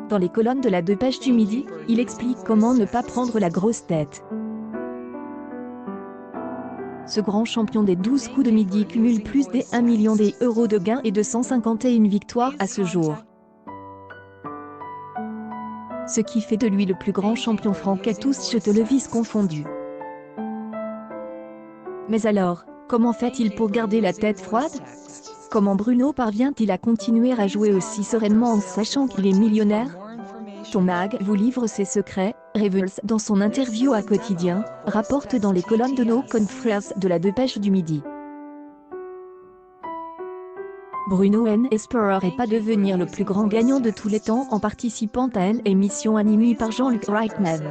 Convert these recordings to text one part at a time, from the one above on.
Dans les colonnes de la Dépêche du Midi, il explique comment ne pas prendre la grosse tête. Ce grand champion des 12 coups de midi cumule plus des 1 million d'euros de gains et 251 victoires à ce jour. Ce qui fait de lui le plus grand champion franc à tous châteaux-levis confondus. Mais alors, comment fait-il pour garder la tête froide? Comment Bruno parvient-il à continuer à jouer aussi sereinement en sachant qu'il est millionnaire? Ton Mag vous livre ses secrets, révèle dans son interview à Quotidien, rapporte dans les colonnes de nos confrères de la Dépêche du Midi. Bruno n'espère pas devenir le plus grand gagnant de tous les temps en participant à une émission animée par Jean-Luc Reichmann.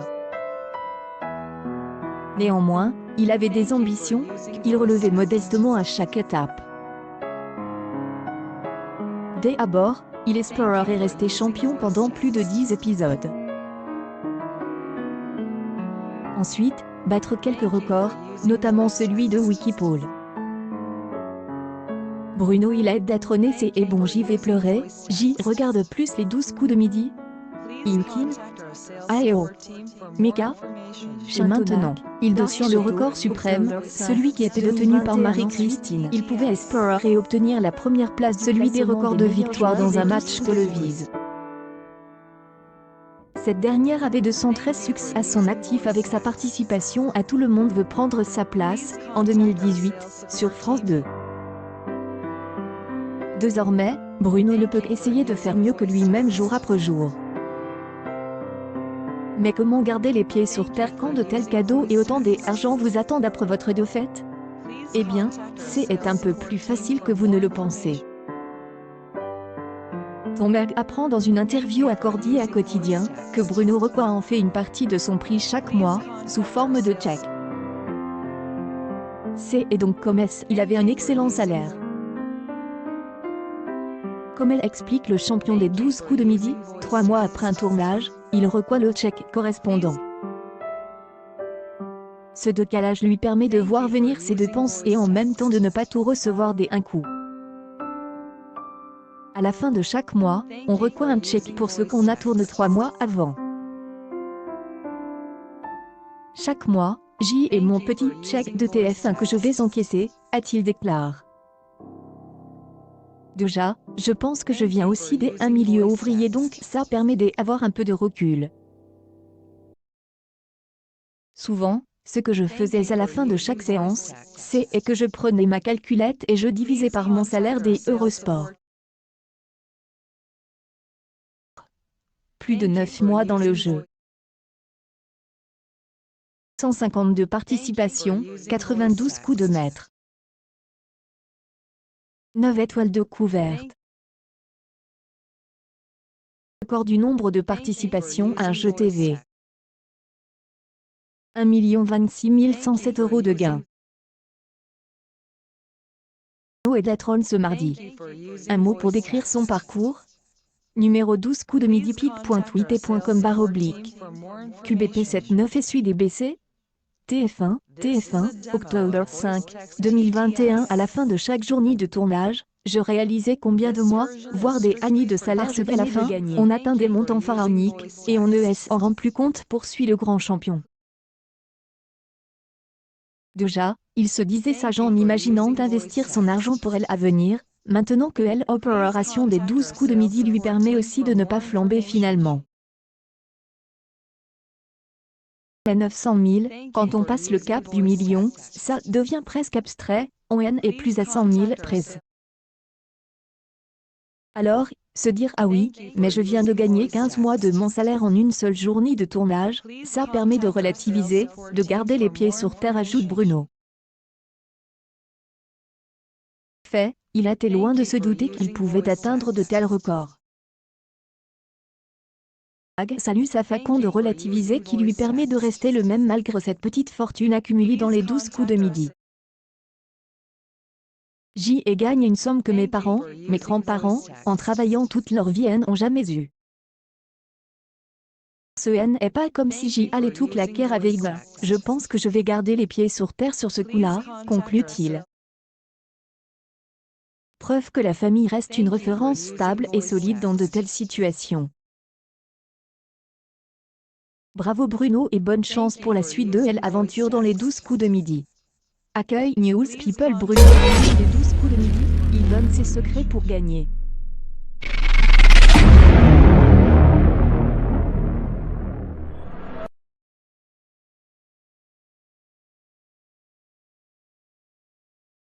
Néanmoins, il avait des ambitions, qu'il relevait modestement à chaque étape. Dès abord, il espérait rester champion pendant plus de 10 épisodes. Ensuite, battre quelques records, notamment celui de Wikipol. Bruno il aide d'être né c'est et bon j'y vais pleurer, j'y regarde plus les 12 coups de midi. Inkin. Aeo. Mika. Chez maintenant, il détient le record suprême, celui qui était détenu par Marie-Christine. Il pouvait espérer et obtenir la première place, celui des records de victoire dans un match télévisé. Cette dernière avait 213 succès à son actif avec sa participation à Tout le monde veut prendre sa place, en 2018, sur France 2. Désormais, Bruno ne peut essayer de faire mieux que lui-même jour après jour. Mais comment garder les pieds sur terre quand de tels cadeaux et autant d'argent vous attendent après votre défaite? Eh bien, c'est un peu plus facile que vous ne le pensez. Ton Mag apprend dans une interview accordée à Quotidien, que Bruno Roquois en fait une partie de son prix chaque mois, sous forme de chèque. Et donc comme il avait un excellent salaire. Comme elle explique le champion des 12 coups de midi, 3 mois après un tournage, il reçoit le chèque correspondant. Ce décalage lui permet de voir venir ses dépenses et en même temps de ne pas tout recevoir d'un coup. À la fin de chaque mois, on reçoit un chèque pour ce qu'on a tourné 3 mois avant. Chaque mois, J est mon petit chèque de TF1 que je vais encaisser, a-t-il déclaré. Déjà, je pense que je viens aussi d'un milieu ouvrier donc ça permet d'avoir un peu de recul. Souvent, ce que je faisais à la fin de chaque séance, c'est que je prenais ma calculette et je divisais par mon salaire des Eurosport. Plus de 9 mois dans le jeu. 152 participations, 92 coups de maître. 9 étoiles de couverte. Record du nombre de participations à un jeu TV. 1 26 107 euros de gains. Et d'être ce mardi. Un mot pour décrire son parcours. Numéro 12 coups de midi pic.tweet.com /. QBP 79 essuie des BC. TF1, octobre 5, 2021. À la fin de chaque journée de tournage, je réalisais combien de mois, voire des années de salaire je à la fin, on atteint des montants pharaoniques, et on ne s'en rend plus compte, poursuit le grand champion. Déjà, il se disait sage en imaginant d'investir son argent pour elle à venir, maintenant que l'opération des 12 coups de midi lui permet aussi de ne pas flamber finalement. À 900 000, quand on passe le cap du million, ça devient presque abstrait, on est plus à 100 000 près. Alors, se dire ah oui, mais je viens de gagner 15 mois de mon salaire en une seule journée de tournage, ça permet de relativiser, de garder les pieds sur terre, ajoute Bruno. Fait, il était loin de se douter qu'il pouvait atteindre de tels records. Mag salue sa façon de relativiser qui lui permet de rester le même malgré cette petite fortune accumulée dans les 12 coups de midi. J et gagne une somme que mes parents, mes grands-parents, en travaillant toute leur vie n'ont jamais eue. Ce n'est pas comme si J allait tout claquer avec moi. Je pense que je vais garder les pieds sur terre sur ce coup-là, conclut-il. Preuve que la famille reste une référence stable et solide dans de telles situations. Bravo Bruno et bonne chance pour la suite de l'aventure dans les 12 coups de midi. Accueil News People Bruno gagne les 12 coups de midi, il donne ses secrets pour gagner.